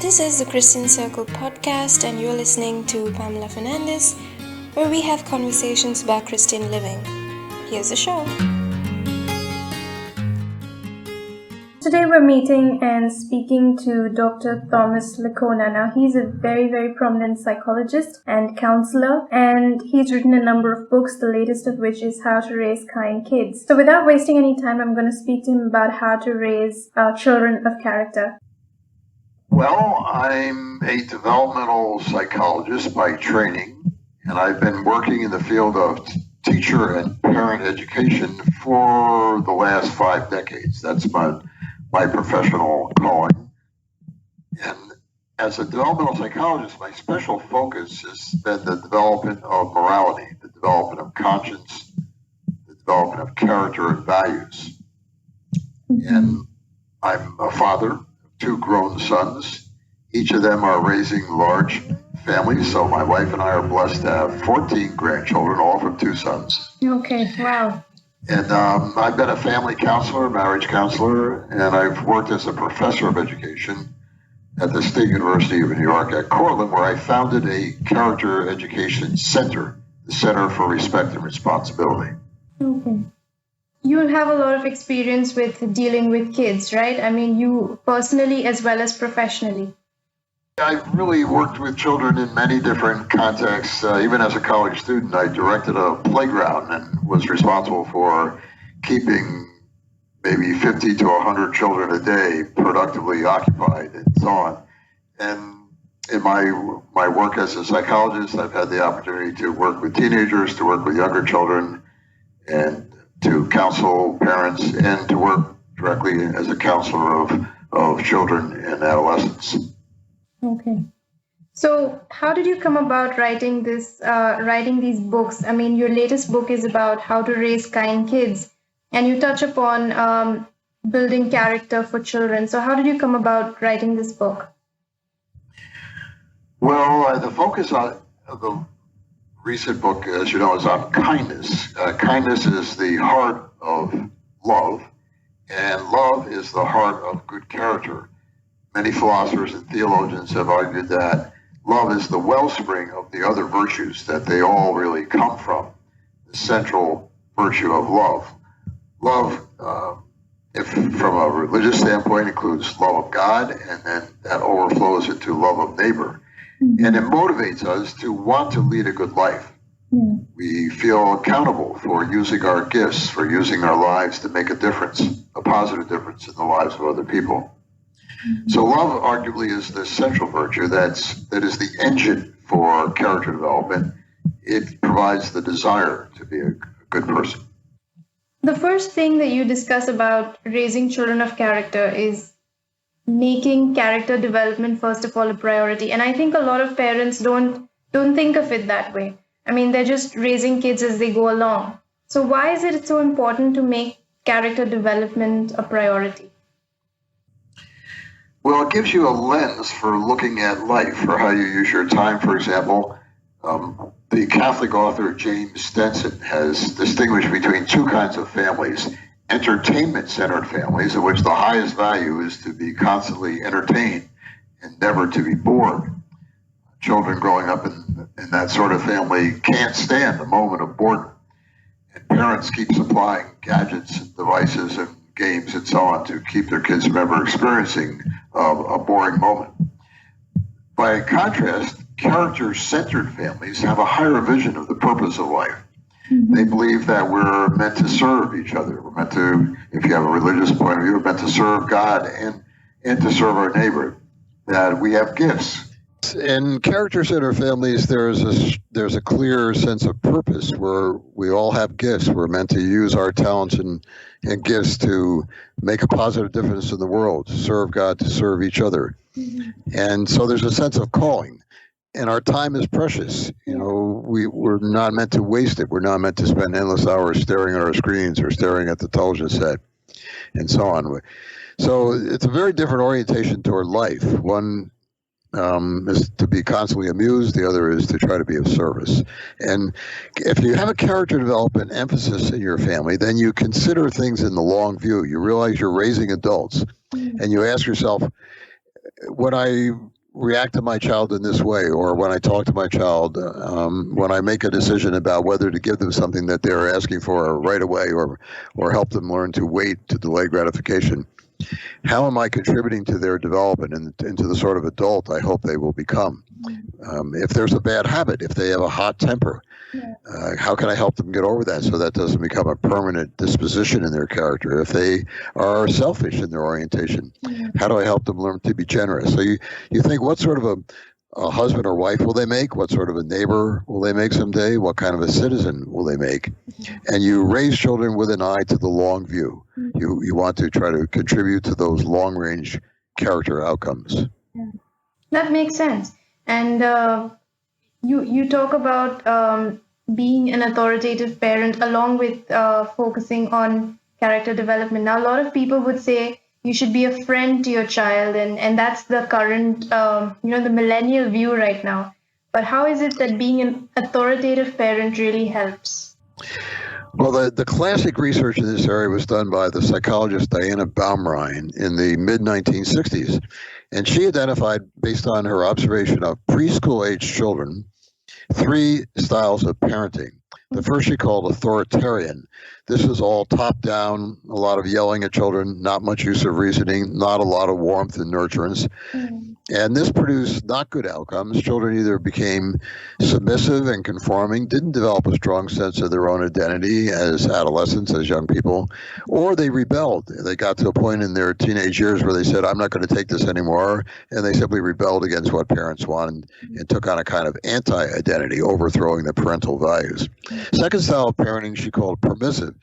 This is the Christian Circle podcast, and you're listening to Pamela Fernandez, where we have conversations about Christian living. Here's the show. Today we're meeting and speaking to Dr. Thomas Lickona. Now, he's a very, very prominent psychologist and counselor, and he's written a number of books, the latest of which is How to Raise Kind Kids. So without wasting any time, I'm going to speak to him about how to raise children of character. Well, I'm a developmental psychologist by training, and I've been working in the field of teacher and parent education for the last 5 decades. That's my professional calling. And as a developmental psychologist, my special focus has been the development of morality, the development of conscience, the development of character and values. And I'm a father of 2 grown sons. Each of them are raising large families, so my wife and I are blessed to have 14 grandchildren, all from 2 sons. Okay, wow. And I've been a family counselor, marriage counselor, and I've worked as a professor of education at the State University of New York at Cortland, where I founded a character education center, the Center for Respect and Responsibility. Okay. You have a lot of experience with dealing with kids, right? I mean, you personally as well as professionally. I've really worked with children in many different contexts. Even as a college student, I directed a playground and was responsible for keeping maybe 50 to 100 children a day productively occupied and so on. And in my work as a psychologist, I've had the opportunity to work with teenagers, to work with younger children, and to counsel parents, and to work directly as a counselor of children and adolescents. Okay. So how did you come about writing these books? I mean, your latest book is about how to raise kind kids, and you touch upon building character for children. So how did you come about writing this book? Well, the focus of the recent book, as you know, is on kindness. Kindness is the heart of love, and love is the heart of good character. Many philosophers and theologians have argued that love is the wellspring of the other virtues, that they all really come from the central virtue of love. Love, if from a religious standpoint, includes love of God, and then that overflows into love of neighbor. Mm-hmm. And it motivates us to want to lead a good life. Yeah. We feel accountable for using our gifts, for using our lives to make a difference, a positive difference in the lives of other people. So love arguably is the central virtue that is the engine for character development. It provides the desire to be a good person. The first thing that you discuss about raising children of character is making character development, first of all, a priority. And I think a lot of parents don't think of it that way. I mean, they're just raising kids as they go along. So why is it so important to make character development a priority? Well, it gives you a lens for looking at life, for how you use your time. For example, the Catholic author James Stenson has distinguished between 2 kinds of families: entertainment-centered families, in which the highest value is to be constantly entertained and never to be bored. Children growing up in that sort of family can't stand a moment of boredom, and parents keep supplying gadgets and devices and games and so on to keep their kids from ever experiencing a boring moment. By contrast, character-centered families have a higher vision of the purpose of life. Mm-hmm. They believe that we're meant to serve each other. We're meant to, if you have a religious point of view, we're meant to serve God and to serve our neighbor, that we have gifts. In character-centered families, there's a clear sense of purpose where we all have gifts. We're meant to use our talents and gifts to make a positive difference in the world, to serve God, to serve each other. Mm-hmm. And so there's a sense of calling. And our time is precious. You know, we're not meant to waste it. We're not meant to spend endless hours staring at our screens or staring at the television set and so on. So it's a very different orientation toward life. One is to be constantly amused. The other is to try to be of service. And if you have a character development emphasis in your family, then you consider things in the long view. You realize you're raising adults, and you ask yourself, when I react to my child in this way, or when I talk to my child, when I make a decision about whether to give them something that they're asking for right away, or help them learn to wait, to delay gratification, how am I contributing to their development and into the sort of adult I hope they will become? If there's a bad habit, if they have a hot temper, how can I help them get over that so that doesn't become a permanent disposition in their character? If they are selfish in their orientation, how do I help them learn to be generous? So you think, what sort of a husband or wife will they make? What sort of a neighbor will they make someday? What kind of a citizen will they make? And you raise children with an eye to the long view. You want to try to contribute to those long-range character outcomes. That makes sense. And you talk about being an authoritative parent along with focusing on character development. Now, a lot of people would say you should be a friend to your child, and that's the current, the millennial view right now. But how is it that being an authoritative parent really helps? Well, the classic research in this area was done by the psychologist Diana Baumrein in the mid-1960s. And she identified, based on her observation of preschool-age children, 3 styles of parenting. The first she called authoritarian. This is all top-down, a lot of yelling at children, not much use of reasoning, not a lot of warmth and nurturance. And this produced not good outcomes. Children either became submissive and conforming, didn't develop a strong sense of their own identity as adolescents, as young people, or they rebelled. They got to a point in their teenage years where they said, I'm not going to take this anymore, and they simply rebelled against what parents wanted and took on a kind of anti-identity, overthrowing the parental values. Second style of parenting she called permissive.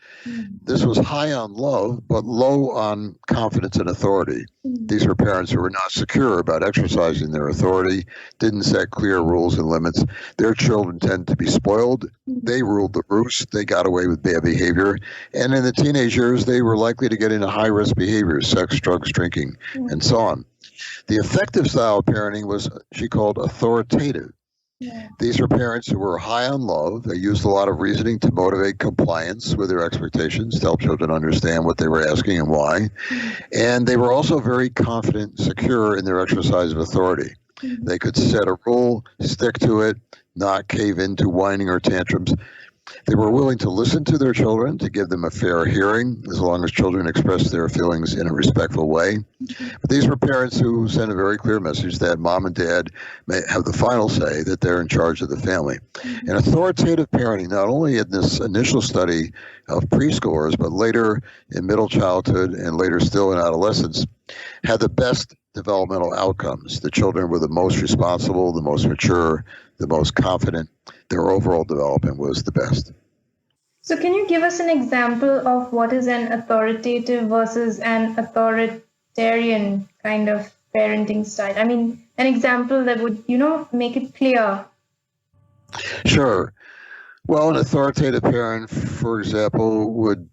This was high on love, but low on confidence and authority. These were parents who were not secure about exercising their authority, didn't set clear rules and limits. Their children tended to be spoiled. They ruled the roost. They got away with bad behavior. And in the teenage years, they were likely to get into high-risk behaviors, sex, drugs, drinking, and so on. The effective style of parenting was, she called, authoritative. These are parents who were high on love. They used a lot of reasoning to motivate compliance with their expectations, to help children understand what they were asking and why. And they were also very confident, secure in their exercise of authority. They could set a rule, stick to it, not cave into whining or tantrums. They were willing to listen to their children, to give them a fair hearing, as long as children expressed their feelings in a respectful way. But these were parents who sent a very clear message that mom and dad may have the final say, that they're in charge of the family. And authoritative parenting, not only in this initial study of preschoolers, but later in middle childhood and later still in adolescence, had the best developmental outcomes. The children were the most responsible, the most mature, the most confident. Their overall development was the best. So can you give us an example of what is an authoritative versus an authoritarian kind of parenting style? I mean, an example that would, make it clear. Sure. Well, an authoritative parent, for example, would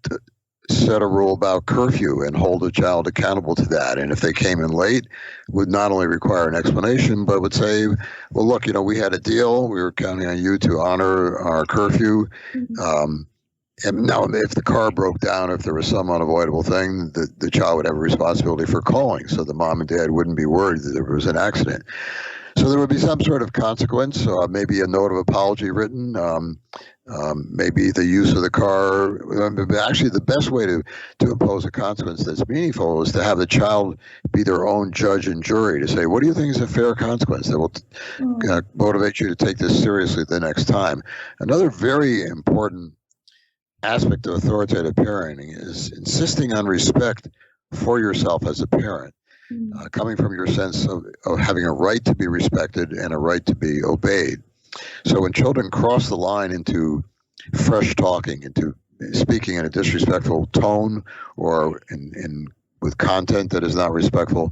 set a rule about curfew and hold a child accountable to that. And if they came in late, would not only require an explanation, but would say, well, look, we had a deal. We were counting on you to honor our curfew. And now if the car broke down, if there was some unavoidable thing, the child would have a responsibility for calling, so the mom and dad wouldn't be worried that there was an accident. So there would be some sort of consequence, maybe a note of apology written, maybe the use of the car. Actually, the best way to impose a consequence that's meaningful is to have the child be their own judge and jury, to say, what do you think is a fair consequence that will motivate you to take this seriously the next time? Another very important aspect of authoritative parenting is insisting on respect for yourself as a parent. Coming from your sense of having a right to be respected and a right to be obeyed. So when children cross the line into fresh talking, into speaking in a disrespectful tone or with content that is not respectful,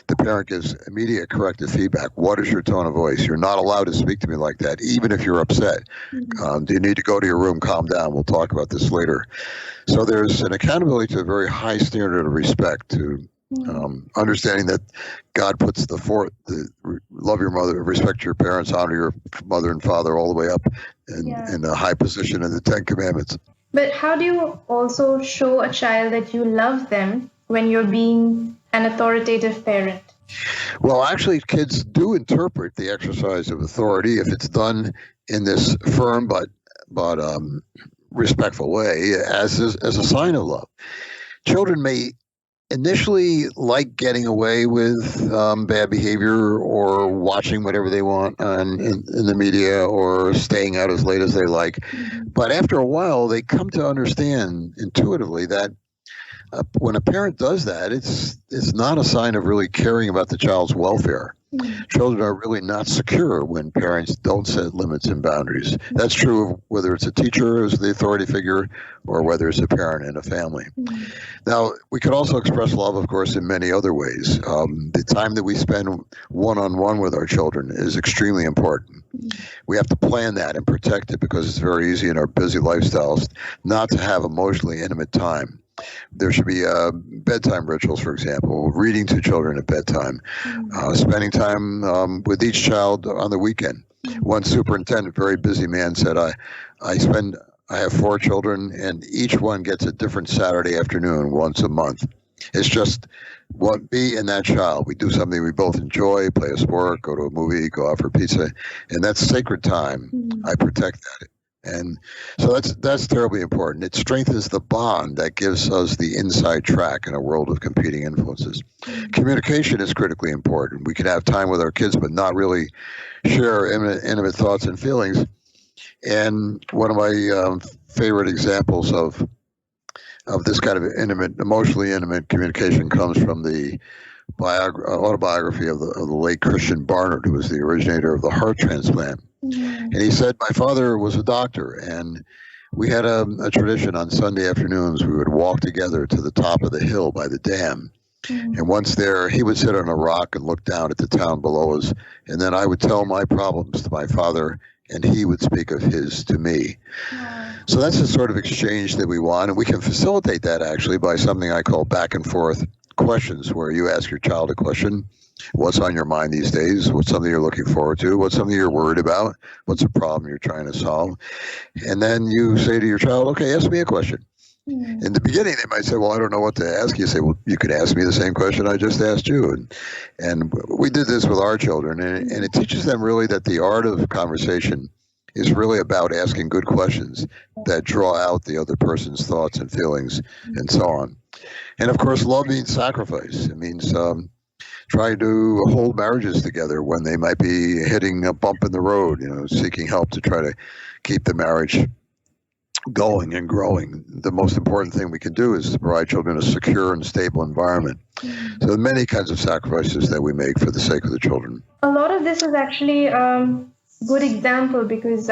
the parent gives immediate corrective feedback. What is your tone of voice? You're not allowed to speak to me like that, even if you're upset. Do you need to go to your room? Calm down. We'll talk about this later. So there's an accountability to a very high standard of respect, to understanding that God puts the love your mother, respect your parents, honor your mother and father all the way up in a high position in the 10 Commandments. But how do you also show a child that you love them when you're being an authoritative parent? Well, actually, kids do interpret the exercise of authority if it's done in this firm but respectful way as a sign of love. Children may initially like getting away with bad behavior or watching whatever they want in the media or staying out as late as they like. But after a while, they come to understand intuitively that when a parent does that, it's not a sign of really caring about the child's welfare. Children are really not secure when parents don't set limits and boundaries. That's true of whether it's a teacher as the authority figure or whether it's a parent in a family. Now, we can also express love, of course, in many other ways. The time that we spend one-on-one with our children is extremely important. We have to plan that and protect it because it's very easy in our busy lifestyles not to have emotionally intimate time. There should be bedtime rituals, for example, reading to children at bedtime, spending time with each child on the weekend. One superintendent, very busy man, said, I have 4 children, and each one gets a different Saturday afternoon once a month. It's just me and that child. We do something we both enjoy, play a sport, go to a movie, go out for pizza, and that's sacred time. I protect that. And so that's terribly important. It strengthens the bond that gives us the inside track in a world of competing influences. Communication is critically important. We can have time with our kids, but not really share intimate thoughts and feelings. And one of my favorite examples of this kind of emotionally intimate communication comes from the autobiography of the late Christian Barnard, who was the originator of the heart transplant. And he said, my father was a doctor, and we had a tradition on Sunday afternoons. We would walk together to the top of the hill by the dam. And once there, he would sit on a rock and look down at the town below us. And then I would tell my problems to my father, and he would speak of his to me. So that's the sort of exchange that we want. And we can facilitate that actually by something I call back and forth questions, where you ask your child a question. What's on your mind these days? What's something you're looking forward to? What's something you're worried about? What's a problem you're trying to solve? And then you say to your child, okay, ask me a question. In the beginning, they might say, well, I don't know what to ask you. You say, well, you could ask me the same question I just asked you. And we did this with our children, and it teaches them really that the art of conversation is really about asking good questions that draw out the other person's thoughts and feelings and so on. And of course, love means sacrifice. It means trying to hold marriages together when they might be hitting a bump in the road, seeking help to try to keep the marriage going and growing. The most important thing we can do is to provide children a secure and stable environment. So there are many kinds of sacrifices that we make for the sake of the children. A lot of this is actually good example because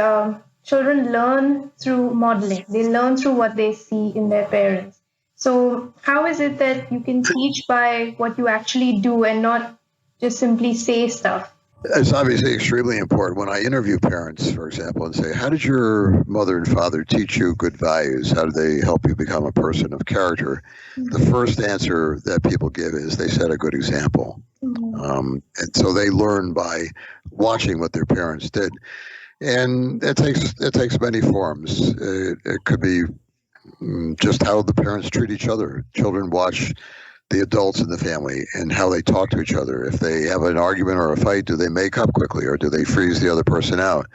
children learn through modeling. They learn through what they see in their parents. So how is it that you can teach by what you actually do and not just simply say stuff? It's obviously extremely important. When I interview parents, for example, and say, how did your mother and father teach you good values? How did they help you become a person of character? The first answer that people give is they set a good example. And so they learn by watching what their parents did. And it takes many forms. It could be just how the parents treat each other. Children watch the adults in the family and how they talk to each other. If they have an argument or a fight, do they make up quickly or do they freeze the other person out?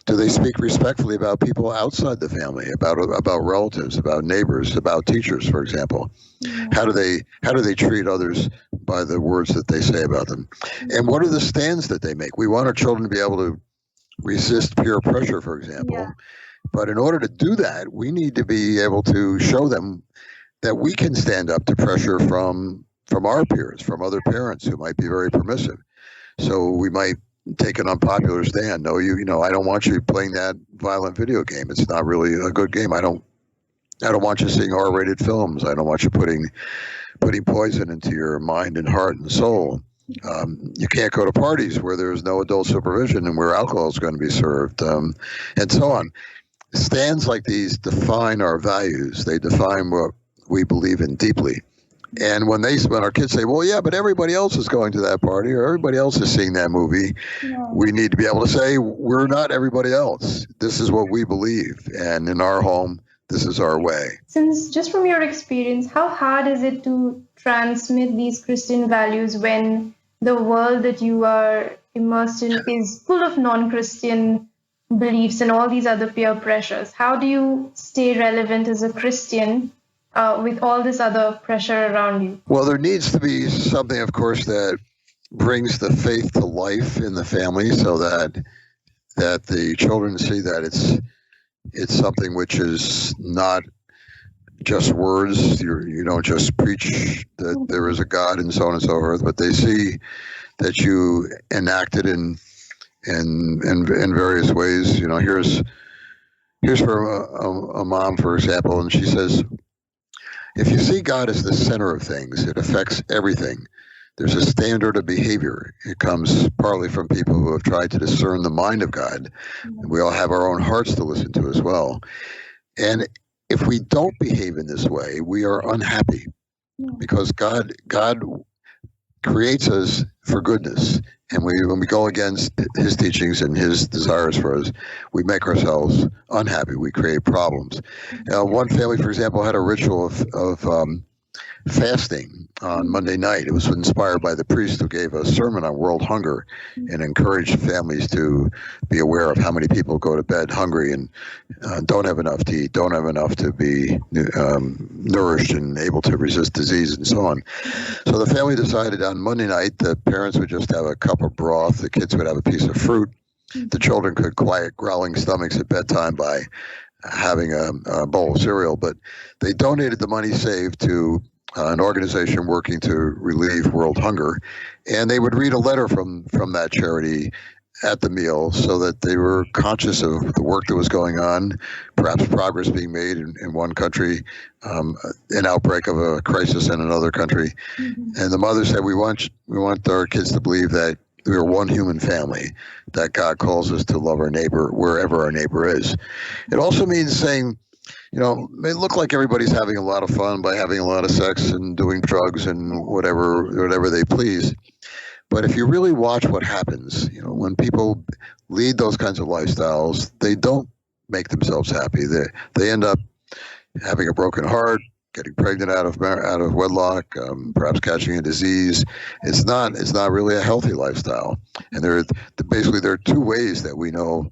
Do they speak respectfully about people outside the family, about relatives, about neighbors, about teachers, for example? How do they treat others by the words that they say about them? And what are the stands that they make? We want our children to be able to resist peer pressure, for example. But in order to do that, we need to be able to show them that we can stand up to pressure from our peers, from other parents who might be very permissive. So we might take an unpopular stand. No, I don't want you playing that violent video game. It's not really a good game. I don't want you seeing R-rated films. I don't want you putting poison into your mind and heart and soul. You can't go to parties where there's no adult supervision and where alcohol is going to be served, and so on. Stands like these define our values. They define what we believe in deeply. And when our kids say, well, yeah, but everybody else is going to that party or everybody else is seeing that movie, we need to be able to say, we're not everybody else. This is what we believe. And in our home, this is our way. Since just from your experience, how hard is it to transmit these Christian values when the world that you are immersed in is full of non-Christian beliefs and all these other peer pressures. How do you stay relevant as a Christian with all this other pressure around you? Well, there needs to be something, of course, that brings the faith to life in the family, so that the children see that it's something which is not just words. You don't just preach that there is a God and so on and so forth, but they see that you enact it in various ways. Here's for a mom, for example, and she says, if you see God as the center of things, it affects everything. There's a standard of behavior. It comes partly from people who have tried to discern the mind of God. We all have our own hearts to listen to as well. And if we don't behave in this way, we are unhappy, because God creates us for goodness. And when we go against his teachings and his desires for us, we make ourselves unhappy. We create problems. One family, for example, had a ritual of fasting on Monday night. It was inspired by the priest who gave a sermon on world hunger and encouraged families to be aware of how many people go to bed hungry and don't have enough to eat, don't have enough to be nourished and able to resist disease and so on. So the family decided on Monday night the parents would just have a cup of broth, the kids would have a piece of fruit, the children could quiet growling stomachs at bedtime by having a bowl of cereal, but they donated the money saved to an organization working to relieve world hunger, and they would read a letter from that charity at the meal, so that they were conscious of the work that was going on, perhaps progress being made in one country, an outbreak of a crisis in another country. And the mother said, we want our kids to believe that we are one human family, that God calls us to love our neighbor wherever our neighbor is. It also means saying, it may look like everybody's having a lot of fun by having a lot of sex and doing drugs and whatever they please. But if you really watch what happens, when people lead those kinds of lifestyles, they don't make themselves happy. They end up having a broken heart, getting pregnant out of wedlock, perhaps catching a disease. It's not really a healthy lifestyle. And there are two ways that we know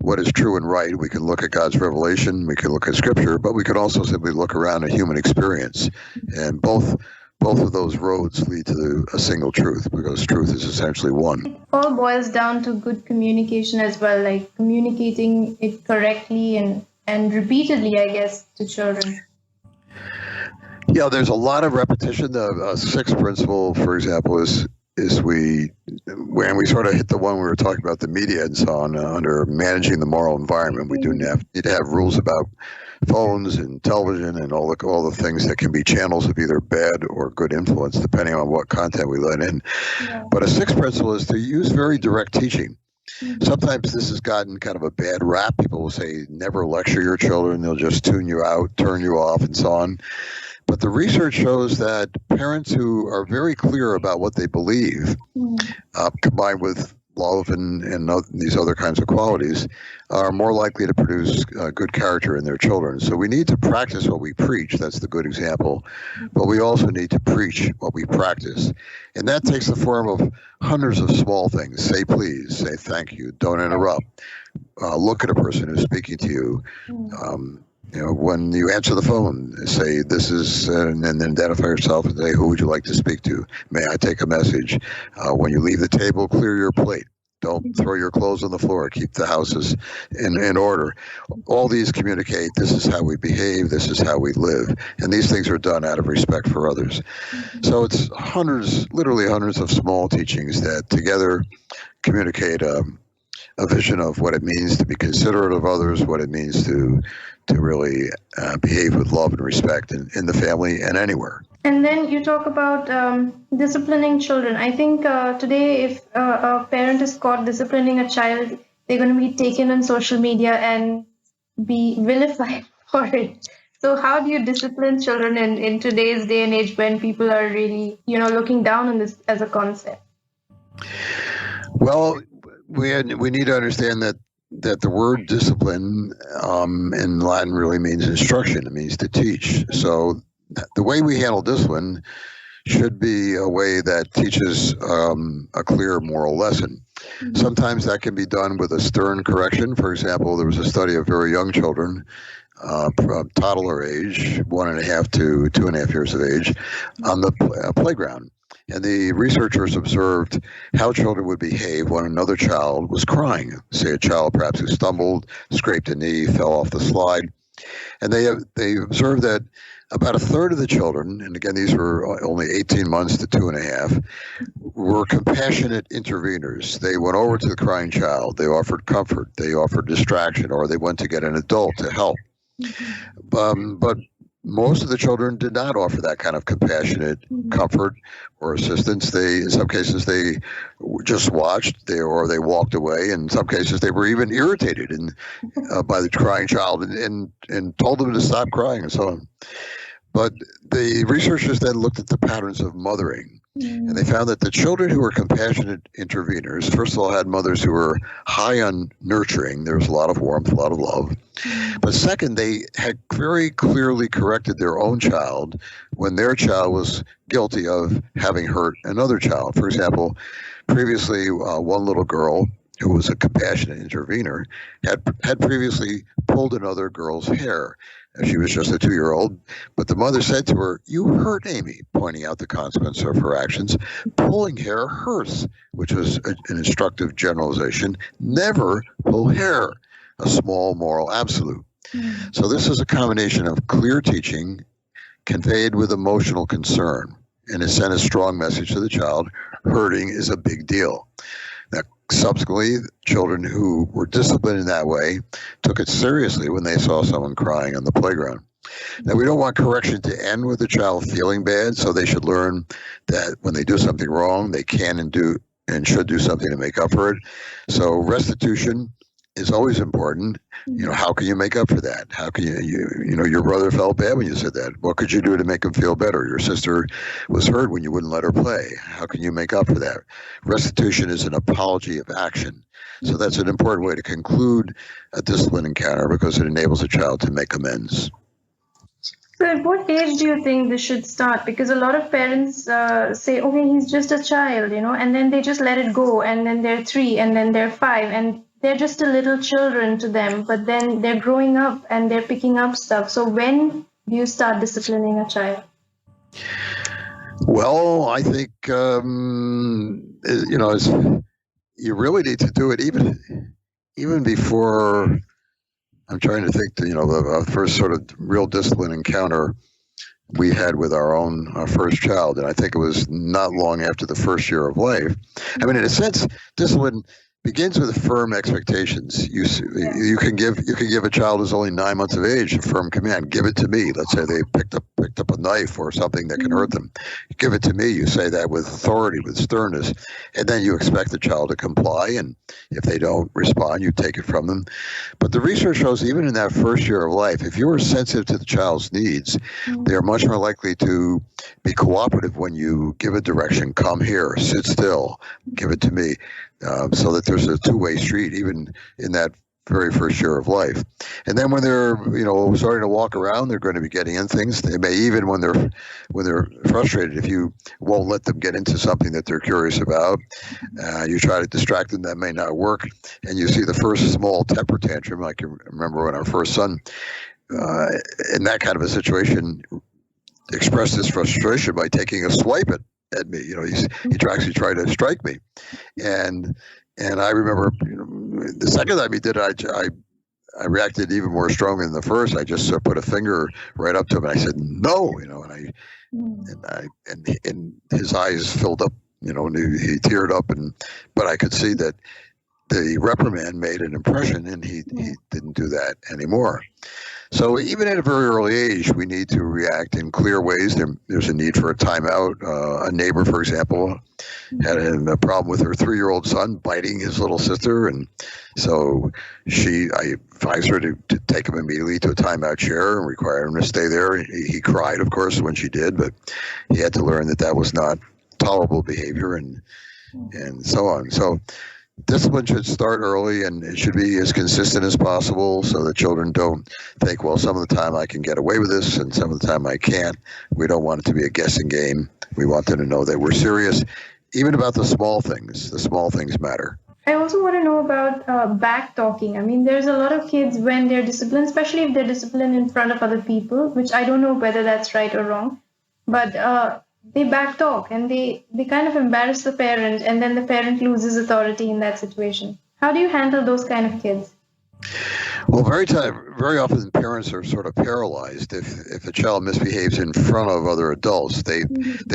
what is true and right. We can look at God's revelation, we can look at Scripture, but we can also simply look around at human experience. And both of those roads lead to a single truth, because truth is essentially one. It all boils down to good communication as well, like communicating it correctly and repeatedly, I guess, to children. Yeah, there's a lot of repetition. The sixth principle, for example, is when we sort of hit the one we were talking about, the media and so on, under managing the moral environment, we do need to have rules about phones and television and all the things that can be channels of either bad or good influence, depending on what content we let in. Yeah. But a sixth principle is to use very direct teaching. Sometimes this has gotten kind of a bad rap. People will say, never lecture your children. They'll just tune you out, turn you off, and so on. But the research shows that parents who are very clear about what they believe, combined with love and these other kinds of qualities, are more likely to produce good character in their children. So we need to practice what we preach. That's the good example. But we also need to preach what we practice. And that takes the form of hundreds of small things. Say please, say thank you, don't interrupt. Look at a person who's speaking to you. When you answer the phone, say this is, and then identify yourself and say, who would you like to speak to? May I take a message? When you leave the table, clear your plate. Don't throw your clothes on the floor. Keep the houses in order. All these communicate, this is how we behave, this is how we live. And these things are done out of respect for others. So it's literally hundreds of small teachings that together communicate a vision of what it means to be considerate of others, what it means to really behave with love and respect in the family and anywhere. And then you talk about disciplining children. I think today, if a parent is caught disciplining a child, they're going to be taken on social media and be vilified for it. So how do you discipline children in today's day and age when people are really, looking down on this as a concept? Well, we need to understand that the word discipline in Latin really means instruction. It means to teach. So the way we handle discipline should be a way that teaches a clear moral lesson. Sometimes that can be done with a stern correction. For example, there was a study of very young children, from toddler age, 1.5 to 2.5 years of age, on the playground. And the researchers observed how children would behave when another child was crying. Say a child perhaps who stumbled, scraped a knee, fell off the slide. And they observed that about a third of the children, and again, these were only 18 months to 2.5, were compassionate interveners. They went over to the crying child. They offered comfort. They offered distraction, or they went to get an adult to help. But most of the children did not offer that kind of compassionate comfort or assistance. In some cases, they just watched, or they walked away. In some cases, they were even irritated by the crying child and told them to stop crying and so on. But the researchers then looked at the patterns of mothering, and they found that the children who were compassionate interveners, first of all, had mothers who were high on nurturing. There was a lot of warmth, a lot of love. But second, they had very clearly corrected their own child when their child was guilty of having hurt another child. For example, previously, one little girl who was a compassionate intervener had previously pulled another girl's hair. She was just a 2-year-old, but the mother said to her, "You hurt Amy," pointing out the consequence of her actions. Pulling hair hurts, which was an instructive generalization. Never pull hair, a small moral absolute. So this is a combination of clear teaching conveyed with emotional concern, and it sent a strong message to the child: hurting is a big deal. Now, subsequently, children who were disciplined in that way took it seriously when they saw someone crying on the playground. Now, we don't want correction to end with the child feeling bad, so they should learn that when they do something wrong, they can and should do something to make up for it. So restitution is always important. How can you make up for that? How can your brother felt bad when you said that. What could you do to make him feel better? Your sister was hurt when you wouldn't let her play. How can you make up for that? Restitution is an apology of action. So that's an important way to conclude a discipline encounter, because it enables a child to make amends. So at what age do you think this should start? Because a lot of parents say, okay, he's just a child, and then they just let it go, and then they're 3, and then they're 5, and they're just a little children to them, but then they're growing up and they're picking up stuff. So when do you start disciplining a child? Well, I think, you really need to do it even before. I'm trying to think, the first sort of real discipline encounter we had with our first child. And I think it was not long after the first year of life. I mean, in a sense, discipline begins with firm expectations. You can give a child who's only 9 months of age a firm command. Give it to me. Let's say they picked up a knife or something that can hurt them. Give it to me. You say that with authority, with sternness, and then you expect the child to comply. And if they don't respond, you take it from them. But the research shows even in that first year of life, if you are sensitive to the child's needs, they are much more likely to be cooperative when you give a direction. Come here, sit still, give it to me. So that there's a two-way street, even in that very first year of life. And then when they're, starting to walk around, they're going to be getting in things. They may even, when they're frustrated, if you won't let them get into something that they're curious about, you try to distract them, that may not work. And you see the first small temper tantrum. I can remember when our first son, in that kind of a situation, expressed his frustration by taking a swipe at me. He actually tried to strike me, and I remember the second time he did it, I reacted even more strongly than the first. I just put a finger right up to him and I said no, and his eyes filled up, and he teared up, but I could see that the reprimand made an impression, and he didn't do that anymore. So even at a very early age, we need to react in clear ways. There's a need for a timeout. A neighbor, for example, had a problem with her 3-year-old son biting his little sister, and so I advised her to take him immediately to a timeout chair and require him to stay there. He cried, of course, when she did, but he had to learn that was not tolerable behavior, and so on. So discipline should start early, and it should be as consistent as possible so that children don't think, well, some of the time I can get away with this and some of the time I can't. We don't want it to be a guessing game. We want them to know that we're serious, even about the small things. The small things matter. I also want to know about backtalking. I mean, there's a lot of kids when they're disciplined, especially if they're disciplined in front of other people, which I don't know whether that's right or wrong, but they backtalk and they kind of embarrass the parent, and then the parent loses authority in that situation. How do you handle those kind of kids? Well, very often parents are sort of paralyzed if a child misbehaves in front of other adults. They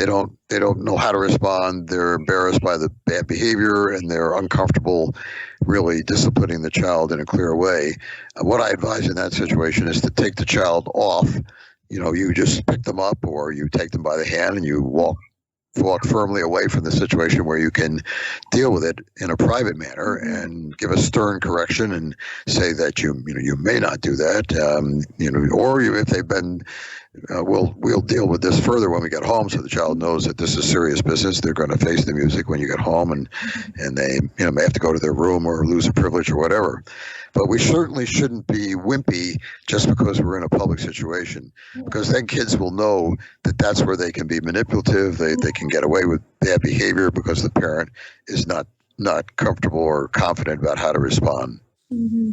don't know how to respond. They're embarrassed by the bad behavior, and they're uncomfortable really disciplining the child in a clear way. What I advise in that situation is to take the child off. You just pick them up, or you take them by the hand and you walk firmly away from the situation where you can deal with it in a private manner and give a stern correction and say that you may not do that, or if they've been, we'll deal with this further when we get home, so the child knows that this is serious business. They're going to face the music when you get home, and they may have to go to their room or lose a privilege or whatever. But we certainly shouldn't be wimpy just because we're in a public situation, because then kids will know that that's where they can be manipulative. They can get away with bad behavior because the parent is not comfortable or confident about how to respond. Mm-hmm.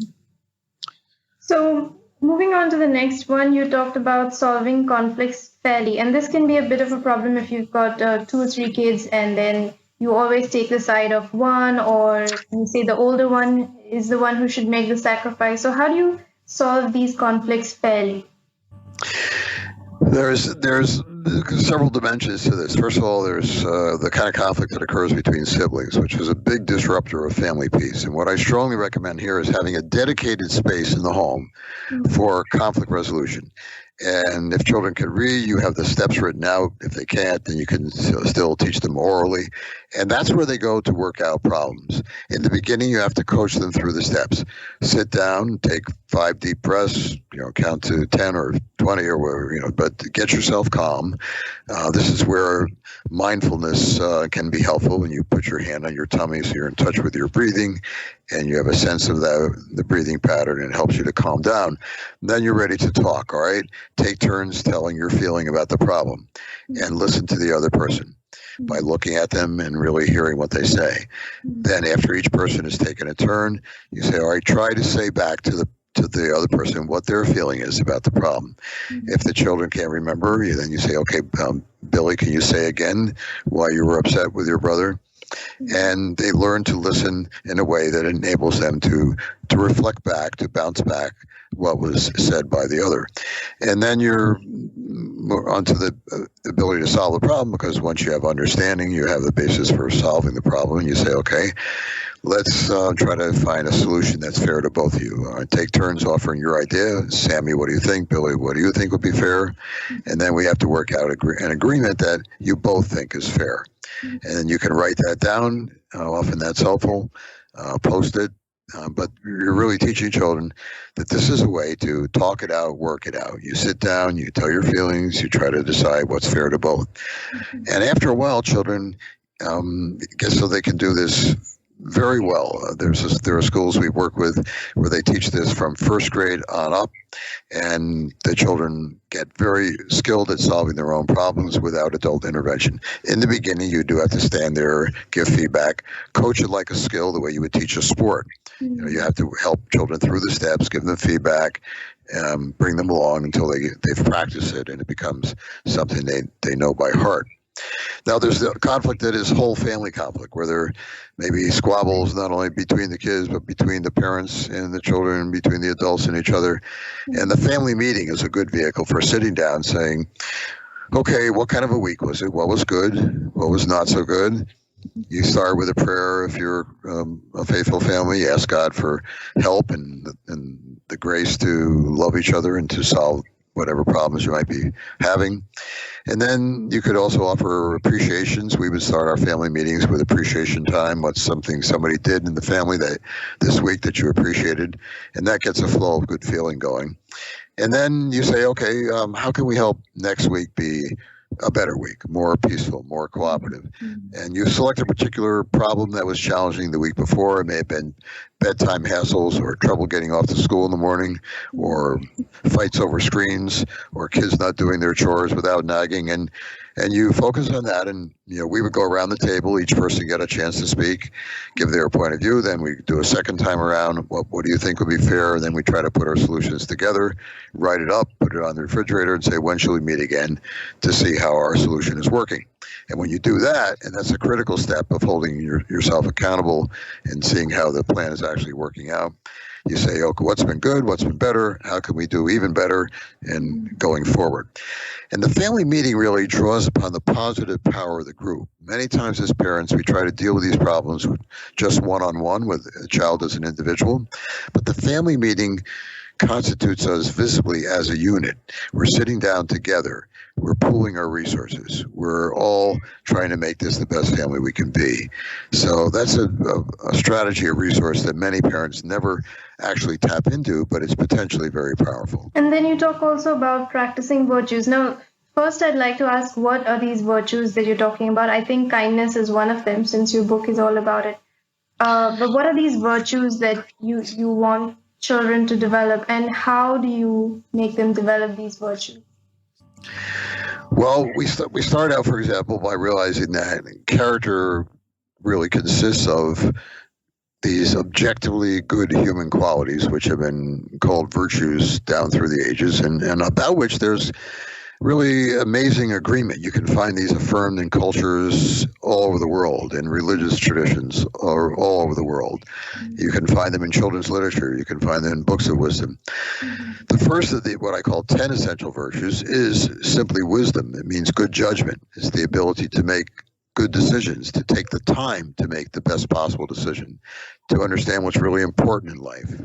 So moving on to the next one, you talked about solving conflicts fairly. And this can be a bit of a problem if you've got 2 or 3 kids and then you always take the side of one, or you say the older one is the one who should make the sacrifice. So how do you solve these conflicts fairly? There's several dimensions to this. First of all, there's the kind of conflict that occurs between siblings, which is a big disruptor of family peace. And what I strongly recommend here is having a dedicated space in the home for conflict resolution. And if children can read, you have the steps written out. If they can't, then you can still teach them orally. And that's where they go to work out problems. In the beginning, you have to coach them through the steps. Sit down, take 5 deep breaths, count to 10 or 20 or whatever, but get yourself calm. This is where mindfulness can be helpful when you put your hand on your tummy so you're in touch with your breathing and you have a sense of the breathing pattern, and it helps you to calm down. And then you're ready to talk, all right? Take turns telling your feeling about the problem and listen to the other person by looking at them and really hearing what they say. Then after each person has taken a turn, you say, all right, try to say back to the other person what their feeling is about the problem. If the children can't remember, then you say, okay, Billy, can you say again why you were upset with your brother? And they learn to listen in a way that enables them to reflect back, to bounce back what was said by the other. And then you're onto the ability to solve the problem, because once you have understanding, you have the basis for solving the problem, and you say, okay, let's try to find a solution that's fair to both of you. Take turns offering your idea. Sammy, what do you think? Billy, what do you think would be fair? And then we have to work out an agreement that you both think is fair. And you can write that down. Often that's helpful. Post it. But you're really teaching children that this is a way to talk it out, work it out. You sit down, you tell your feelings, you try to decide what's fair to both. And after a while, children get so they can do this very well. There are schools we work with where they teach this from first grade on up, and the children get very skilled at solving their own problems without adult intervention. In the beginning, you do have to stand there, give feedback, coach it like a skill, the way you would teach a sport. You have to help children through the steps, give them feedback, bring them along until they've practiced it and it becomes something they know by heart. Now, there's the conflict that is whole family conflict, where there may be squabbles not only between the kids, but between the parents and the children, between the adults and each other. And the family meeting is a good vehicle for sitting down saying, okay, what kind of a week was it? What was good? What was not so good? You start with a prayer. If you're a faithful family, you ask God for help and the grace to love each other and to solve whatever problems you might be having. And then you could also offer appreciations. We would start our family meetings with appreciation time. What's something somebody did in the family this week that you appreciated? And that gets a flow of good feeling going. And then you say, okay, how can we help next week be a better week, more peaceful, more cooperative? And you select a particular problem that was challenging the week before. It may have been bedtime hassles or trouble getting off to school in the morning or fights over screens or kids not doing their chores without nagging. And And you focus on that, and we would go around the table, each person get a chance to speak, give their point of view. Then we do a second time around. What do you think would be fair? And then we try to put our solutions together, write it up, put it on the refrigerator, and say, when shall we meet again to see how our solution is working? And when you do that, and that's a critical step of holding yourself accountable and seeing how the plan is actually working out, you say, okay, what's been good? What's been better? How can we do even better and going forward? And the family meeting really draws upon the positive power of the group. Many times as parents, we try to deal with these problems just one-on-one with a child as an individual. But the family meeting constitutes us visibly as a unit. We're sitting down together. We're pooling our resources. We're all trying to make this the best family we can be. So that's a strategy, a resource that many parents never actually tap into, but it's potentially very powerful. And then you talk also about practicing virtues. Now, first I'd like to ask, what are these virtues that you're talking about? I think kindness is one of them, since your book is all about it. But what are these virtues that you want children to develop, and how do you make them develop these virtues? Well, we start out, for example, by realizing that character really consists of these objectively good human qualities, which have been called virtues down through the ages, and about which there's really amazing agreement. You can find these affirmed in cultures all over the world, in religious traditions all over the world. You can find them in children's literature. You can find them in books of wisdom. The first of what I call 10 essential virtues is simply wisdom. It means good judgment. It's the ability to make good decisions, to take the time to make the best possible decision, to understand what's really important in life.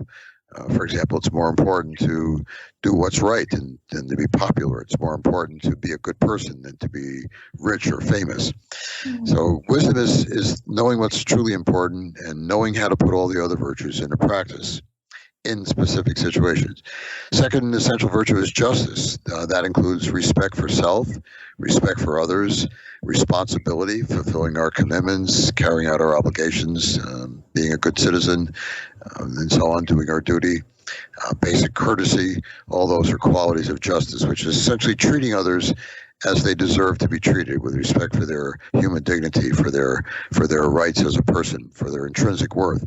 For example, it's more important to do what's right than to be popular. It's more important to be a good person than to be rich or famous. So wisdom is knowing what's truly important and knowing how to put all the other virtues into practice in specific situations. Second essential virtue is justice. That includes respect for self, respect for others, responsibility, fulfilling our commitments, carrying out our obligations, being a good citizen, and so on, doing our duty. Basic courtesy, all those are qualities of justice, which is essentially treating others as they deserve to be treated, with respect for their human dignity, for their rights as a person, for their intrinsic worth.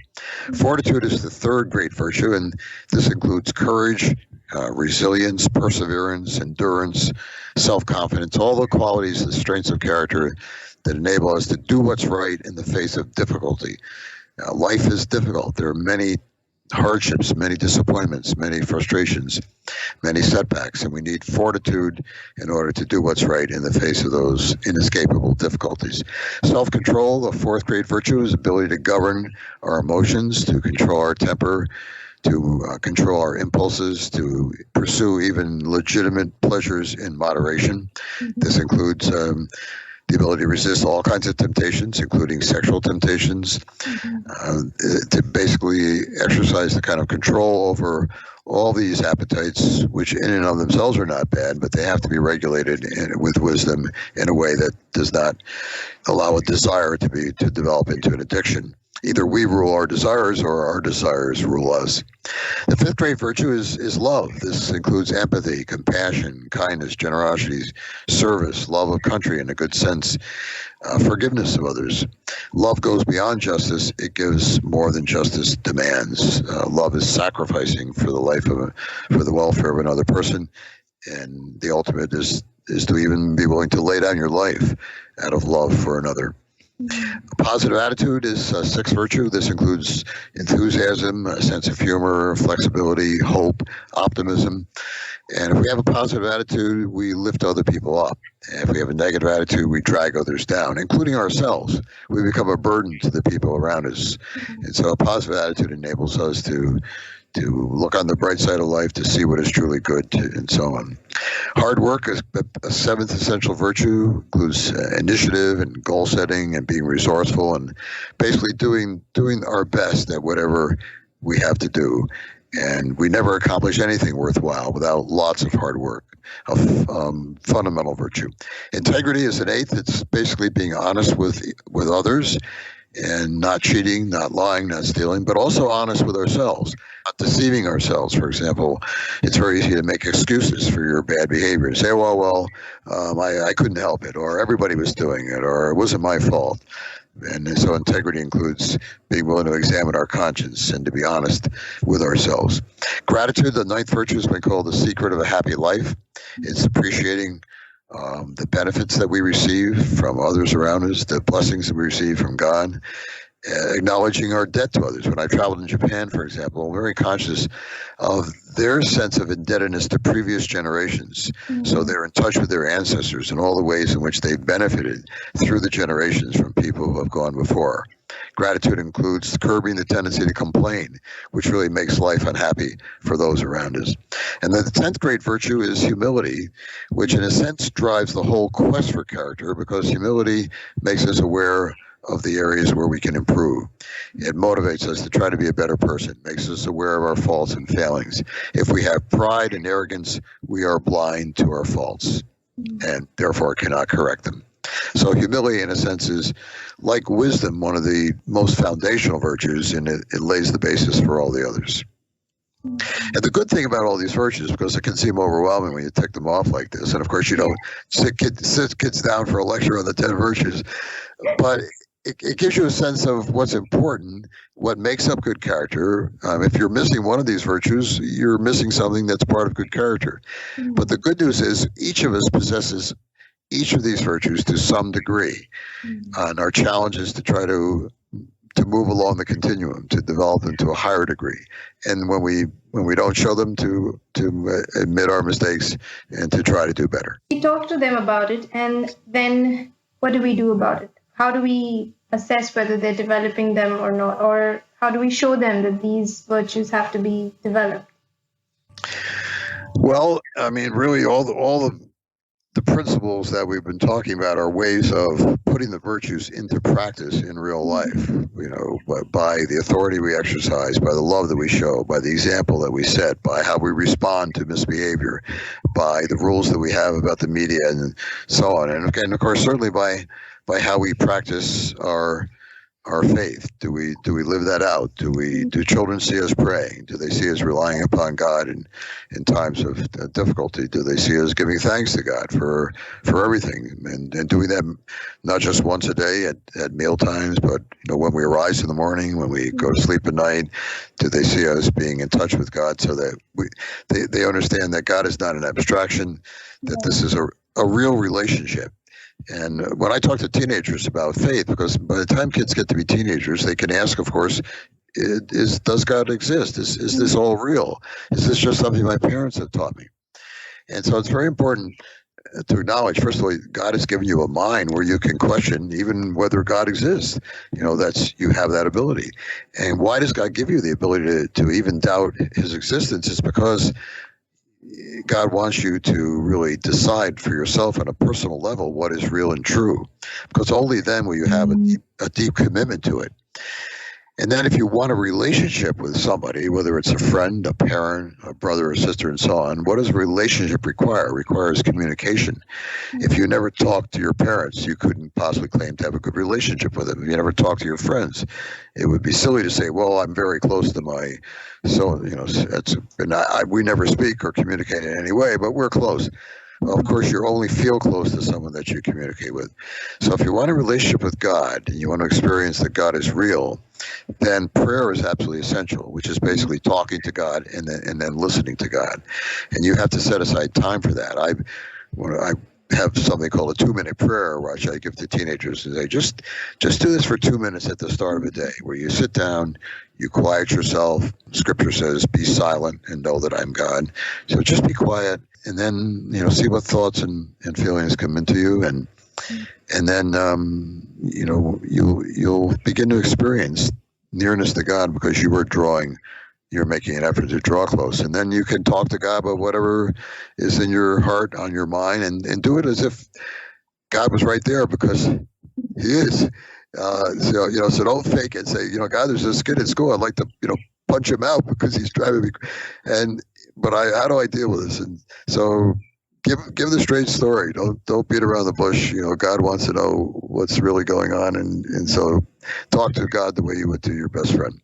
Fortitude is the third great virtue, and this includes courage, resilience, perseverance, endurance, self-confidence, all the qualities, the strengths of character that enable us to do what's right in the face of difficulty. Life is difficult. There are many hardships, many disappointments, many frustrations, many setbacks, and we need fortitude in order to do what's right in the face of those inescapable difficulties. Self-control, the fourth great virtue, is ability to govern our emotions, to control our temper, to control our impulses, to pursue even legitimate pleasures in moderation. This includes the ability to resist all kinds of temptations, including sexual temptations, to basically exercise the kind of control over all these appetites, which in and of themselves are not bad, but they have to be regulated with wisdom in a way that does not allow a desire to develop into an addiction. Either we rule our desires or our desires rule us. The fifth great virtue is love. This includes empathy, compassion, kindness, generosity, service, love of country in a good sense, forgiveness of others. Love goes beyond justice. It gives more than justice demands. Love is sacrificing for the welfare of another person, and the ultimate is to even be willing to lay down your life out of love for another. A positive attitude is a sixth virtue. This includes enthusiasm, a sense of humor, flexibility, hope, optimism. And if we have a positive attitude, we lift other people up. And if we have a negative attitude, we drag others down, including ourselves. We become a burden to the people around us. And so a positive attitude enables us to look on the bright side of life, to see what is truly good, and so on. Hard work is a seventh essential virtue, includes initiative and goal setting and being resourceful and basically doing our best at whatever we have to do. And we never accomplish anything worthwhile without lots of hard work, a fundamental virtue. Integrity is an eighth. It's basically being honest with others and not cheating, not lying, not stealing, but also honest with ourselves, not deceiving ourselves. For example, it's very easy to make excuses for your bad behavior. Say, I couldn't help it, or everybody was doing it, or it wasn't my fault. And so integrity includes being willing to examine our conscience and to be honest with ourselves. Gratitude, the ninth virtue, has been called the secret of a happy life. It's appreciating the benefits that we receive from others around us, the blessings that we receive from God, acknowledging our debt to others. When I traveled in Japan, for example, I'm very conscious of their sense of indebtedness to previous generations. Mm-hmm. So they're in touch with their ancestors and all the ways in which they've benefited through the generations from people who have gone before. Gratitude includes curbing the tendency to complain, which really makes life unhappy for those around us. And then the 10th great virtue is humility, which in a sense drives the whole quest for character, because humility makes us aware of the areas where we can improve. It motivates us to try to be a better person, makes us aware of our faults and failings. If we have pride and arrogance, we are blind to our faults and therefore cannot correct them. So humility, in a sense, is like wisdom, one of the most foundational virtues, and it lays the basis for all the others. And the good thing about all these virtues, because it can seem overwhelming when you tick them off like this, and of course you don't sit kids down for a lecture on the 10 virtues, but it gives you a sense of what's important, what makes up good character. If you're missing one of these virtues, you're missing something that's part of good character. But the good news is each of us possesses each of these virtues to some degree. And our challenge is to try to move along the continuum, to develop them to a higher degree. And when we don't show them, to admit our mistakes and to try to do better. We talk to them about it, and then what do we do about it? How do we assess whether they're developing them or not? Or how do we show them that these virtues have to be developed? Well, I mean, really all the principles that we've been talking about are ways of putting the virtues into practice in real life, by the authority we exercise, by the love that we show, by the example that we set, by how we respond to misbehavior, by the rules that we have about the media and so on. And of course, certainly by how we practice our faith. Do we live that out? Do children see us praying? Do they see us relying upon God in times of difficulty? Do they see us giving thanks to God for everything and doing that not just once a day at meal times, but when we rise in the morning, when we go to sleep at night? Do they see us being in touch with God so that they understand that God is not an abstraction, that this is a real relationship? And when I talk to teenagers about faith, because by the time kids get to be teenagers, they can ask, of course, does God exist? Is this all real? Is this just something my parents have taught me? And so it's very important to acknowledge, first of all, God has given you a mind where you can question even whether God exists. You have that ability. And why does God give you the ability to even doubt his existence? It's because God wants you to really decide for yourself on a personal level what is real and true, because only then will you have a deep commitment to it. And then if you want a relationship with somebody, whether it's a friend, a parent, a brother or sister, and so on, what does a relationship require? It requires communication. If you never talk to your parents, you couldn't possibly claim to have a good relationship with them. If you never talk to your friends, it would be silly to say, well, I'm very close to my, we never speak or communicate in any way, but we're close. Well, of course, you only feel close to someone that you communicate with. So if you want a relationship with God and you want to experience that God is real, then prayer is absolutely essential, which is basically talking to God and then listening to God. And you have to set aside time for that. I have something called a 2-minute prayer, which I give to teenagers and say, just do this for 2 minutes at the start of a day, where you sit down, you quiet yourself. Scripture says, be silent and know that I'm God. So just be quiet. And then, see what thoughts and feelings come into you, and then, you'll begin to experience nearness to God because you're making an effort to draw close. And then you can talk to God about whatever is in your heart, on your mind, and do it as if God was right there, because he is. So don't fake it. Say, God, there's this kid at school. I'd like to, punch him out because he's driving me. But how do I deal with this? And so give the straight story. Don't beat around the bush. God wants to know what's really going on, and so talk to God the way you would to your best friend.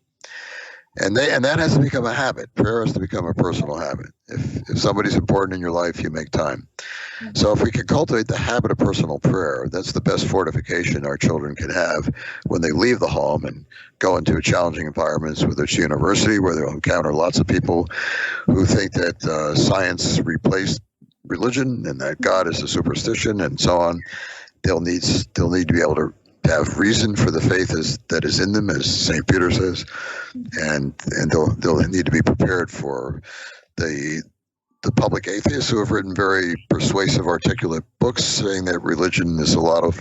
And that has to become a habit. Prayer has to become a personal habit. If somebody's important in your life, you make time. So if we can cultivate the habit of personal prayer, that's the best fortification our children can have when they leave the home and go into challenging environments, whether it's university, where they'll encounter lots of people who think that science replaced religion and that God is a superstition and so on. They'll need to be able to have reason for the faith that is in them, as St. Peter says, and they'll need to be prepared for the public atheists who have written very persuasive, articulate books saying that religion is a lot of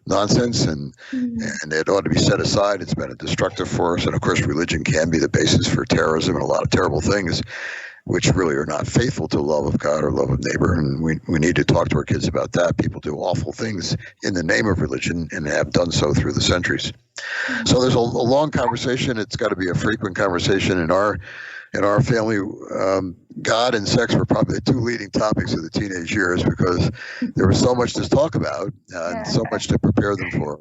nonsense and it ought to be set aside. It's been a destructive force, and of course, religion can be the basis for terrorism and a lot of terrible things, which really are not faithful to the love of God or love of neighbor. And we need to talk to our kids about that. People do awful things in the name of religion and have done so through the centuries. So there's a long conversation. It's got to be a frequent conversation in our family. God and sex were probably the two leading topics of the teenage years because there was so much to talk about and so much to prepare them for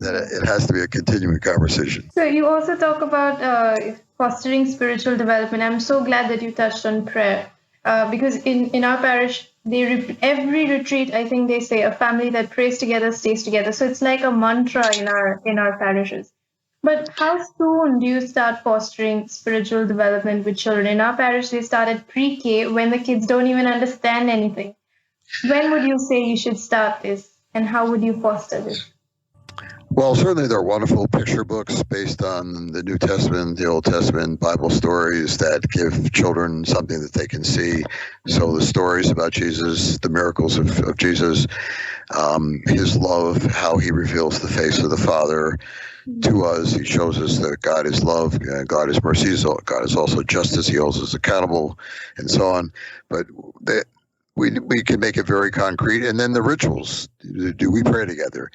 that it has to be a continuing conversation. So you also talk about fostering spiritual development. I'm so glad that you touched on prayer because in our parish, every retreat, I think they say a family that prays together stays together. So it's like a mantra in our parishes. But how soon do you start fostering spiritual development with children? In our parish, they start at pre-K when the kids don't even understand anything. When would you say you should start this, and how would you foster this? Well, certainly there are wonderful picture books based on the New Testament, the Old Testament, Bible stories that give children something that they can see. So the stories about Jesus, the miracles of Jesus, his love, how he reveals the face of the Father to us. He shows us that God is love, God is mercy, God is also justice. He holds us accountable, and so on. But we can make it very concrete. And then the rituals. Do we pray together?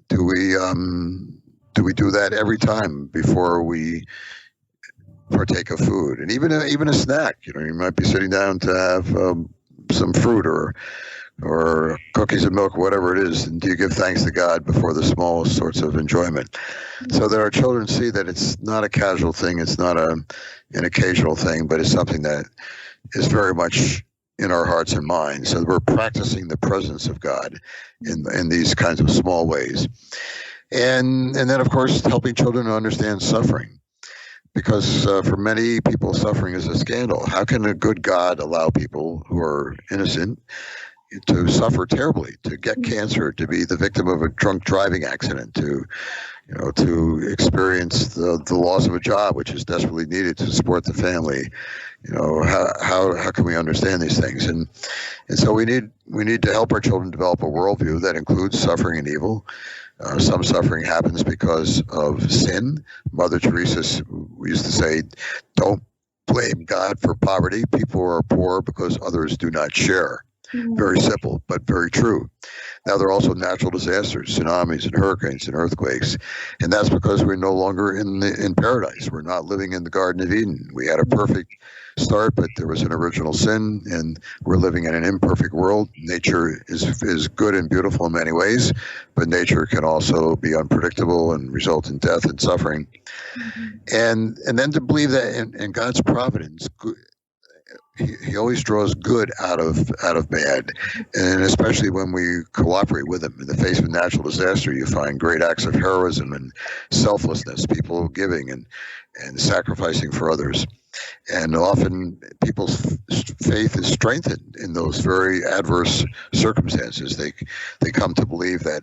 Do we do that every time before we partake of food? And even a snack. You might be sitting down to have some fruit or cookies and milk, whatever it is, and do you give thanks to God before the smallest sorts of enjoyment? So that our children see that it's not a casual thing, it's not an occasional thing, but it's something that is very much in our hearts and minds. So we're practicing the presence of God in these kinds of small ways. And then, of course, helping children to understand suffering. Because for many people, suffering is a scandal. How can a good God allow people who are innocent to suffer terribly, to get cancer, to be the victim of a drunk driving accident, to experience the loss of a job, which is desperately needed to support the family? How can we understand these things? And so we need to help our children develop a worldview that includes suffering and evil. Some suffering happens because of sin. Mother Teresa used to say, "Don't blame God for poverty. People are poor because others do not share." Very simple, but very true. Now, there are also natural disasters, tsunamis and hurricanes and earthquakes, and that's because we're no longer in paradise. We're not living in the Garden of Eden. We had a perfect start, but there was an original sin, and we're living in an imperfect world. Nature is good and beautiful in many ways, but nature can also be unpredictable and result in death and suffering. And then to believe that in God's providence, He always draws good out of bad, and especially when we cooperate with him. In the face of natural disaster, you find great acts of heroism and selflessness, people giving and sacrificing for others. And often people's faith is strengthened in those very adverse circumstances. They come to believe that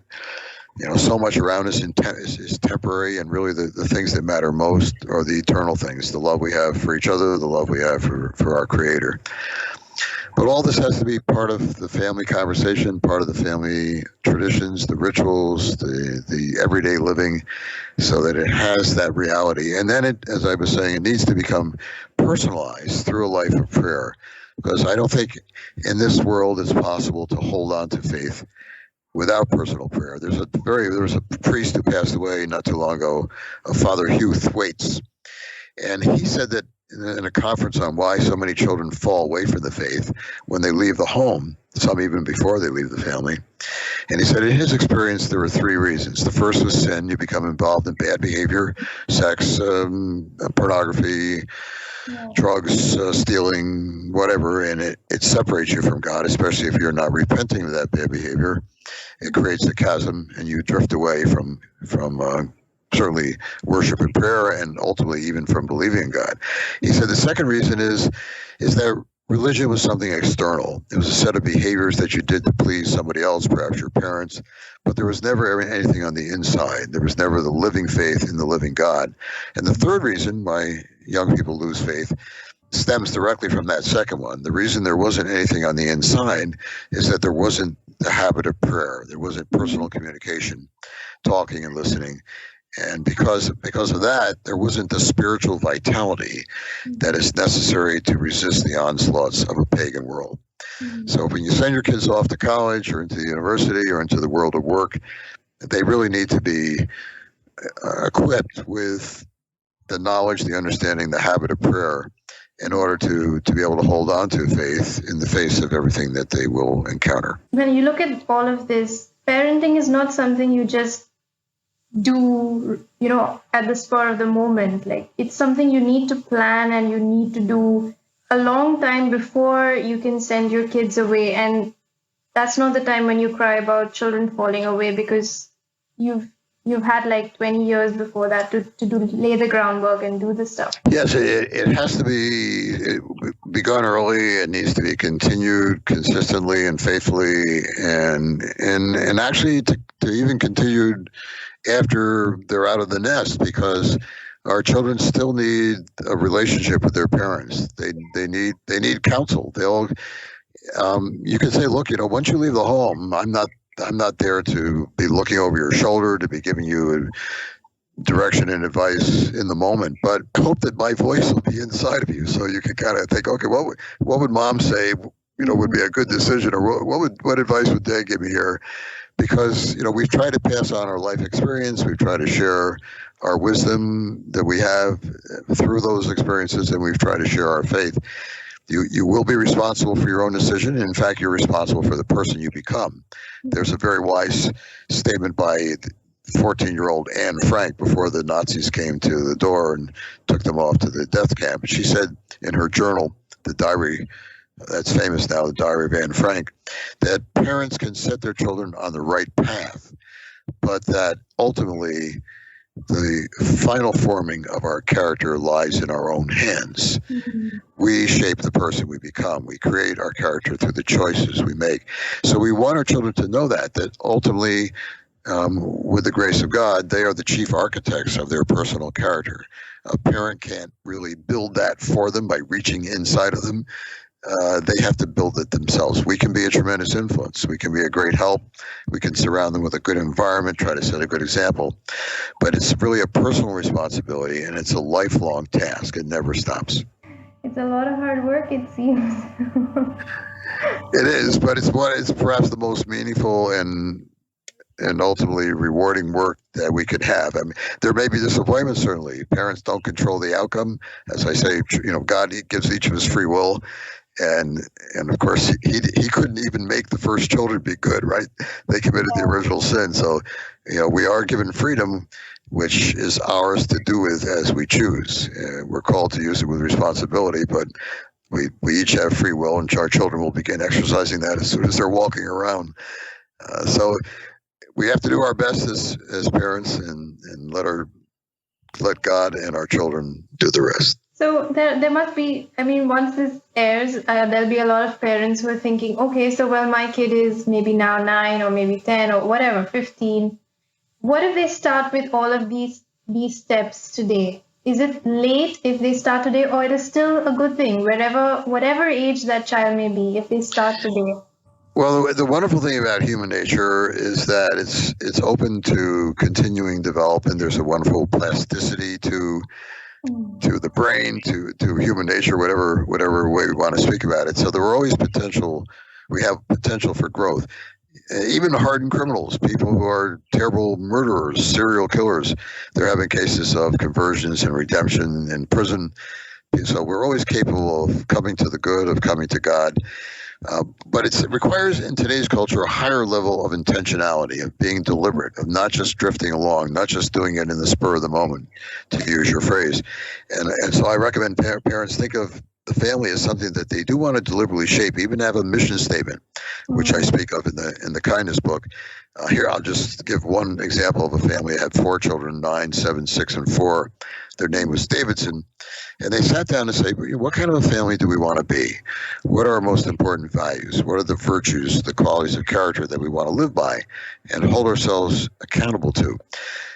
so much around us is temporary, and really the things that matter most are the eternal things, the love we have for each other, the love we have for our Creator. But all this has to be part of the family conversation, part of the family traditions, the rituals, the everyday living, so that it has that reality. And then, as I was saying, it needs to become personalized through a life of prayer, because I don't think in this world it's possible to hold on to faith without personal prayer. There was a priest who passed away not too long ago, Father Hugh, and he said that in a conference on why so many children fall away from the faith when they leave the home, some even before they leave the family. And he said in his experience, there were three reasons. The first was sin. You become involved in bad behavior, sex, pornography, drugs, stealing, whatever, and it separates you from God, especially if you're not repenting of that bad behavior. It creates a chasm, and you drift away from certainly worship and prayer, and ultimately even from believing in God. He said the second reason is that religion was something external. It was a set of behaviors that you did to please somebody else, perhaps your parents, but there was never anything on the inside. There was never the living faith in the living God. And the third reason why young people lose faith stems directly from that second one. The reason there wasn't anything on the inside is that there wasn't the habit of prayer. There wasn't personal communication, talking and listening. And because of that, there wasn't the spiritual vitality that is necessary to resist the onslaughts of a pagan world. So when you send your kids off to college or into the university or into the world of work, they really need to be equipped with the knowledge, the understanding, the habit of prayer in order to be able to hold on to faith in the face of everything that they will encounter. When you look at all of this, parenting is not something you just do, at the spur of the moment. Like, it's something you need to plan and you need to do a long time before you can send your kids away. And that's not the time when you cry about children falling away, because you've had like 20 years before that to lay the groundwork and do the stuff. Yes, it has to be begun early. It needs to be continued consistently and faithfully, and actually to even continued after they're out of the nest, because our children still need a relationship with their parents. They need counsel. You can say, look, once you leave the home, I'm not there to be looking over your shoulder, to be giving you direction and advice in the moment, but hope that my voice will be inside of you, so you can kind of think, okay, what would mom say, would be a good decision, or what advice would dad give me here? Because, we've tried to pass on our life experience. We've tried to share our wisdom that we have through those experiences, and we've tried to share our faith. You will be responsible for your own decision. In fact, you're responsible for the person you become. There's a very wise statement by 14-year-old Anne Frank before the Nazis came to the door and took them off to the death camp. She said in her journal, the diary that's famous now, the Diary of Anne Frank, that parents can set their children on the right path, but that ultimately the final forming of our character lies in our own hands. We shape the person we become. We create our character through the choices we make. So we want our children to know that ultimately, with the grace of God, they are the chief architects of their personal character. A parent can't really build that for them by reaching inside of them. They have to build it themselves. We can be a tremendous influence. We can be a great help. We can surround them with a good environment, try to set a good example. But it's really a personal responsibility, and it's a lifelong task. It never stops. It's a lot of hard work, it seems. It is, but it's perhaps the most meaningful and ultimately rewarding work that we could have. I mean, there may be disappointments, certainly. Parents don't control the outcome. As I say, God, he gives each of us free will. And of course, he couldn't even make the first children be good, right? They committed the original sin. So, we are given freedom, which is ours to do with as we choose. We're called to use it with responsibility, but we each have free will, and our children will begin exercising that as soon as they're walking around. So we have to do our best as parents and let God and our children do the rest. So there must be, once this airs, there'll be a lot of parents who are thinking, okay, so my kid is maybe now 9 or maybe 10 or whatever, 15. What if they start with all of these steps today? Is it late if they start today, or it is still a good thing, whatever age that child may be, if they start today? Well, the wonderful thing about human nature is that it's open to continuing development. There's a wonderful plasticity to the brain, to human nature, whatever way we want to speak about it. So there are always we have potential for growth. Even hardened criminals, people who are terrible murderers, serial killers, they're having cases of conversions and redemption in prison So we're always capable of coming to the good, of coming to God. But it requires, in today's culture, a higher level of intentionality, of being deliberate, of not just drifting along, not just doing it in the spur of the moment, to use your phrase. And so I recommend parents think of the family as something that they do want to deliberately shape, even have a mission statement, which I speak of in the kindness book. Here, I'll just give one example of a family. I had 4 children, 9, 7, 6, and 4. Their name was Davidson. And they sat down and say, what kind of a family do we want to be? What are our most important values? What are the virtues, the qualities of character that we want to live by and hold ourselves accountable to?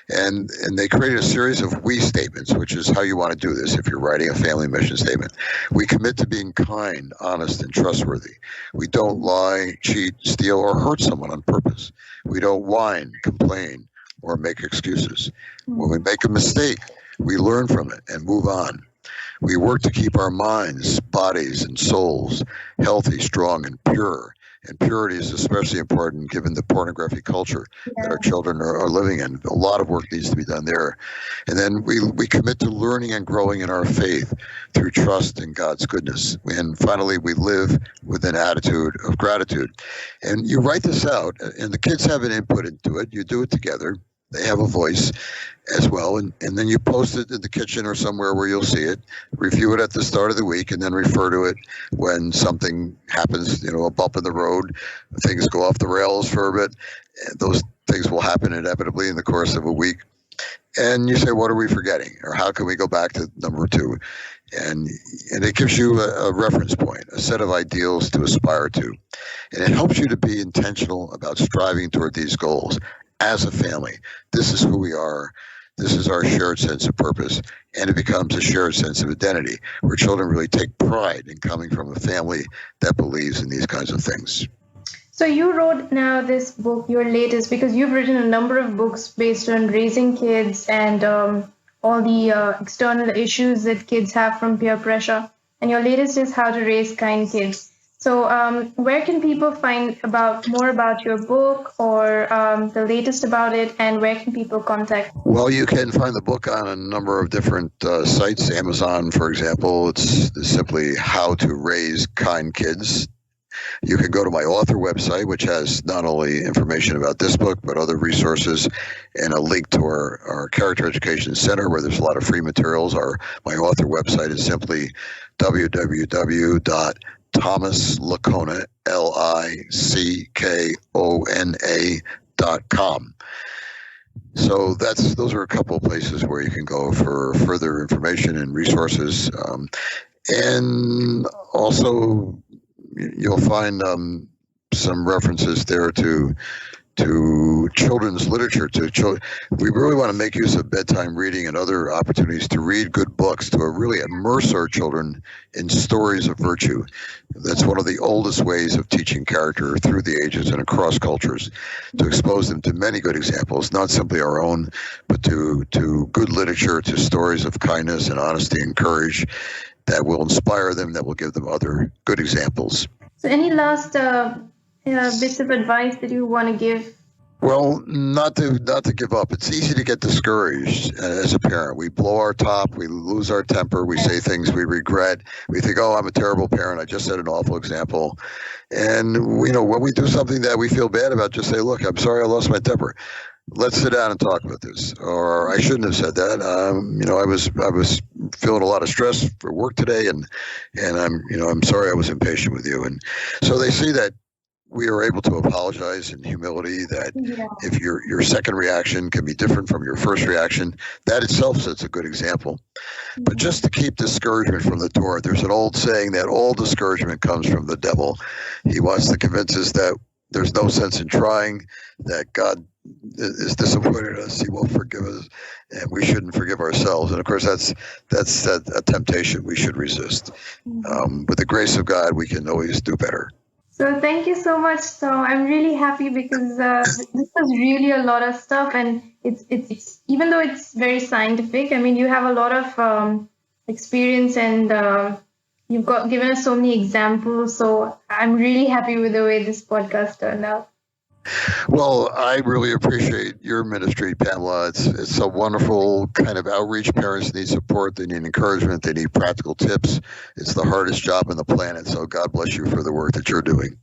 And they created a series of we statements, which is how you want to do this if you're writing a family mission statement. We commit to being kind, honest, and trustworthy. We don't lie, cheat, steal, or hurt someone on purpose. We don't whine, complain, or make excuses. When we make a mistake, we learn from it and move on. We work to keep our minds, bodies, and souls healthy, strong, and pure. And purity is especially important given the pornography culture that our children are living in. A lot of work needs to be done there. And then we commit to learning and growing in our faith through trust in God's goodness. And finally, we live with an attitude of gratitude. And you write this out, and the kids have an input into it. You do it together. They have a voice as well, and then you post it in the kitchen or somewhere where you'll see it, review it at the start of the week, and then refer to it when something happens, a bump in the road, things go off the rails for a bit. Those things will happen inevitably in the course of a week. And you say, what are we forgetting? Or how can we go back to number 2? And it gives you a reference point, a set of ideals to aspire to. And it helps you to be intentional about striving toward these goals. As a family, this is who we are. This is our shared sense of purpose, and it becomes a shared sense of identity, where children really take pride in coming from a family that believes in these kinds of things. So you wrote now this book, your latest, because you've written a number of books based on raising kids and all the external issues that kids have from peer pressure. And your latest is How to Raise Kind Kids. So where can people find more about your book or the latest about it, and where can people contact? Well, you can find the book on a number of different sites. Amazon, for example, it's simply How to Raise Kind Kids. You can go to my author website, which has not only information about this book, but other resources and a link to our Character Education Center, where there's a lot of free materials. My author website is simply www.Thomas Lickona, Lickona.com. So those are a couple of places where you can go for further information and resources. And also, you'll find some references there to children's literature. We really want to make use of bedtime reading and other opportunities to read good books, to really immerse our children in stories of virtue. That's one of the oldest ways of teaching character through the ages and across cultures, to expose them to many good examples, not simply our own, but to good literature, to stories of kindness and honesty and courage that will inspire them, that will give them other good examples. So any last bits of advice that you want to give? Well, not to give up. It's easy to get discouraged as a parent. We blow our top, we lose our temper, we say things we regret. We think, oh, I'm a terrible parent. I just set an awful example. And when we do something that we feel bad about, just say, look, I'm sorry I lost my temper. Let's sit down and talk about this. Or I shouldn't have said that. I was feeling a lot of stress for work today, and I'm sorry I was impatient with you. And so they see that we are able to apologize in humility, that if your second reaction can be different from your first reaction, that itself sets a good example. But just to keep discouragement from the door, there's an old saying that all discouragement comes from the devil. He wants to convince us that there's no sense in trying, that God is disappointed in us, he won't forgive us, and we shouldn't forgive ourselves. And of course, that's a temptation we should resist. With the grace of God, we can always do better. So thank you so much. So I'm really happy because this was really a lot of stuff, and it's even though it's very scientific, I mean, you have a lot of experience, and you've given us so many examples. So I'm really happy with the way this podcast turned out. Well, I really appreciate your ministry, Pamela. It's a wonderful kind of outreach. Parents need support. They need encouragement. They need practical tips. It's the hardest job on the planet. So God bless you for the work that you're doing.